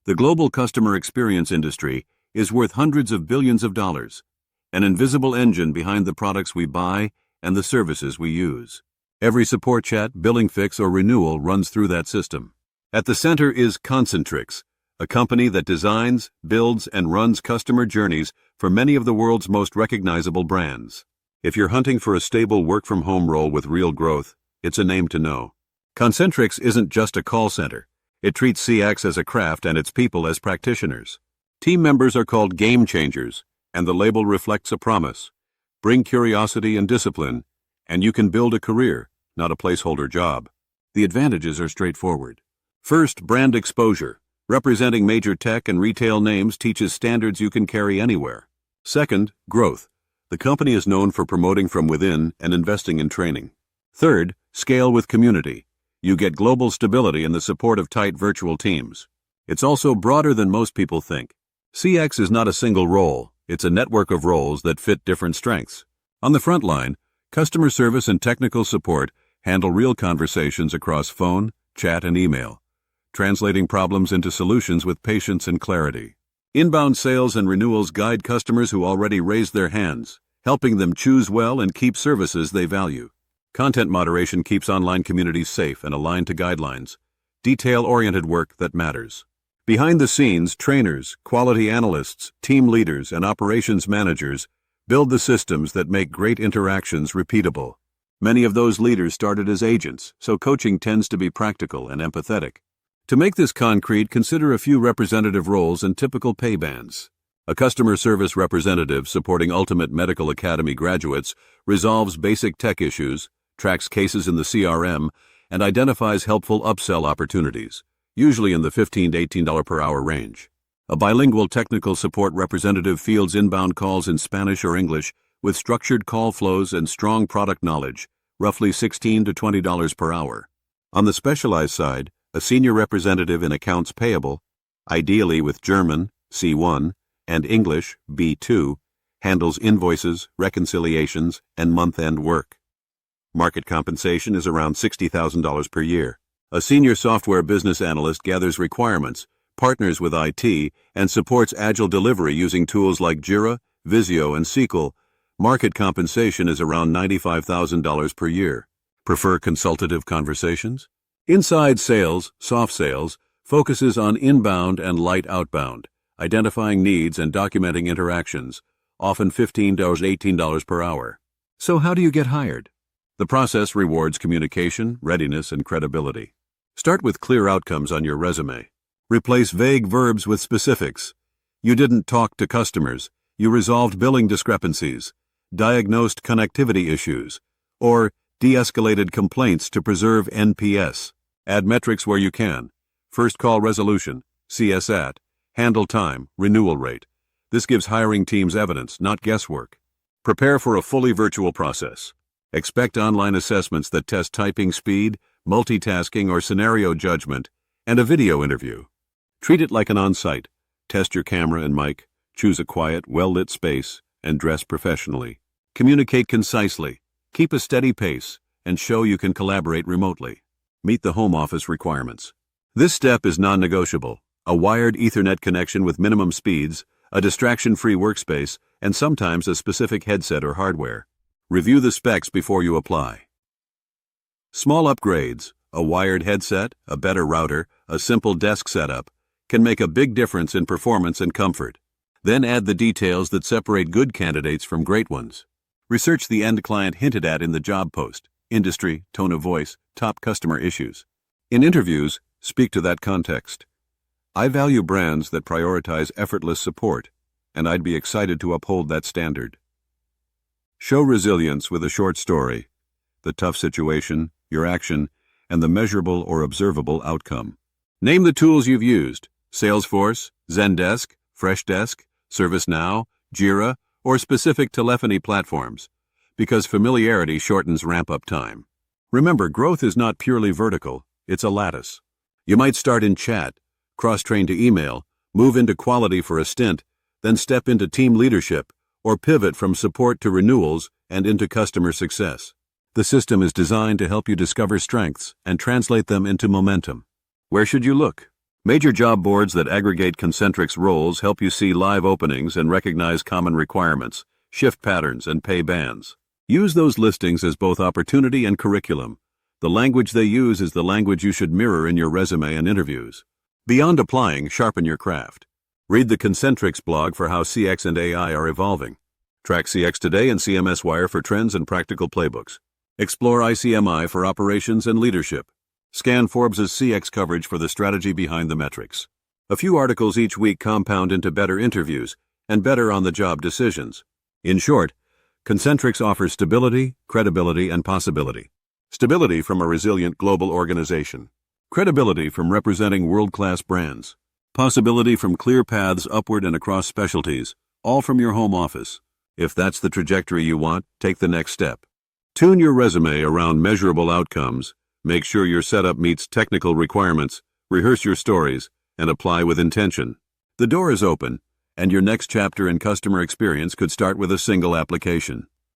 The global customer experience industry is worth hundreds of billions of dollars, an invisible engine behind the products we buy and the services we use. Every support chat, billing fix, or renewal runs through that system. At the center is Concentrix, a company that designs, builds, and runs customer journeys for many of the world's most recognizable brands. If you're hunting for a stable work-from-home role with real growth, it's a name to know. Concentrix isn't just a call center. It treats CX as a craft and its people as practitioners. Team members are called game changers, and the label reflects a promise. Bring curiosity and discipline, and you can build a career, not a placeholder job. The advantages are straightforward. First, brand exposure. Representing major tech and retail names teaches standards you can carry anywhere. Second, growth. The company is known for promoting from within and investing in training. Third, scale with community. You get global stability and the support of tight virtual teams. It's also broader than most people think. CX is not a single role, it's a network of roles that fit different strengths. On the front line, customer service and technical support handle real conversations across phone, chat, and email, translating problems into solutions with patience and clarity. Inbound sales and renewals guide customers who already raised their hands, helping them choose well and keep services they value. Content moderation keeps online communities safe and aligned to guidelines. Detail-oriented work that matters. Behind the scenes, trainers, quality analysts, team leaders, and operations managers build the systems that make great interactions repeatable. Many of those leaders started as agents, so coaching tends to be practical and empathetic. To make this concrete, consider a few representative roles and typical pay bands. A customer service representative supporting Ultimate Medical Academy graduates resolves basic tech issues, tracks cases in the CRM, and identifies helpful upsell opportunities, usually in the $15 to $18 per hour range. A bilingual technical support representative fields inbound calls in Spanish or English with structured call flows and strong product knowledge, roughly $16 to $20 per hour. On the specialized side, a senior representative in accounts payable, ideally with German, C1, and English, B2, handles invoices, reconciliations, and month-end work. Market compensation is around $60,000 per year. A senior software business analyst gathers requirements, partners with IT, and supports agile delivery using tools like Jira, Visio, and SQL. Market compensation is around $95,000 per year. Prefer consultative conversations? Inside sales, soft sales, focuses on inbound and light outbound, identifying needs and documenting interactions, often $15 to $18 per hour. So how do you get hired? The process rewards communication, readiness, and credibility. Start with clear outcomes on your resume. Replace vague verbs with specifics. You didn't talk to customers. You resolved billing discrepancies, diagnosed connectivity issues, or de-escalated complaints to preserve NPS. Add metrics where you can. First call resolution, CSAT, handle time, renewal rate. This gives hiring teams evidence, not guesswork. Prepare for a fully virtual process. Expect online assessments that test typing speed, multitasking or scenario judgment, and a video interview. Treat it like an on-site. Test your camera and mic, choose a quiet, well-lit space, and dress professionally. Communicate concisely, keep a steady pace, and show you can collaborate remotely. Meet the home office requirements. This step is non-negotiable. A wired Ethernet connection with minimum speeds, a distraction-free workspace, and sometimes a specific headset or hardware. Review the specs before you apply. Small upgrades, a wired headset, a better router, a simple desk setup, can make a big difference in performance and comfort. Then add the details that separate good candidates from great ones. Research the end client hinted at in the job post, industry, tone of voice, top customer issues. In interviews, speak to that context. I value brands that prioritize effortless support, and I'd be excited to uphold that standard. Show resilience with a short story, the tough situation, your action, and the measurable or observable outcome. Name the tools you've used: Salesforce, Zendesk, Freshdesk, ServiceNow, Jira, or specific telephony platforms, because familiarity shortens ramp-up time. Remember, growth is not purely vertical, it's a lattice. You might start in chat, cross-train to email, move into quality for a stint, then step into team leadership, or pivot from support to renewals and into customer success. The system is designed to help you discover strengths and translate them into momentum. Where should you look? Major job boards that aggregate Concentrix roles help you see live openings and recognize common requirements, shift patterns, and pay bands. Use those listings as both opportunity and curriculum. The language they use is the language you should mirror in your resume and interviews. Beyond applying, sharpen your craft. Read the Concentrix blog for how CX and AI are evolving. Track CX Today and CMS Wire for trends and practical playbooks. Explore ICMI for operations and leadership. Scan Forbes' CX coverage for the strategy behind the metrics. A few articles each week compound into better interviews and better on-the-job decisions. In short, Concentrix offers stability, credibility, and possibility. Stability from a resilient global organization. Credibility from representing world-class brands. Possibility from clear paths upward and across specialties, all from your home office. If that's the trajectory you want, take the next step. Tune your resume around measurable outcomes, make sure your setup meets technical requirements, rehearse your stories, and apply with intention. The door is open, and your next chapter in customer experience could start with a single application.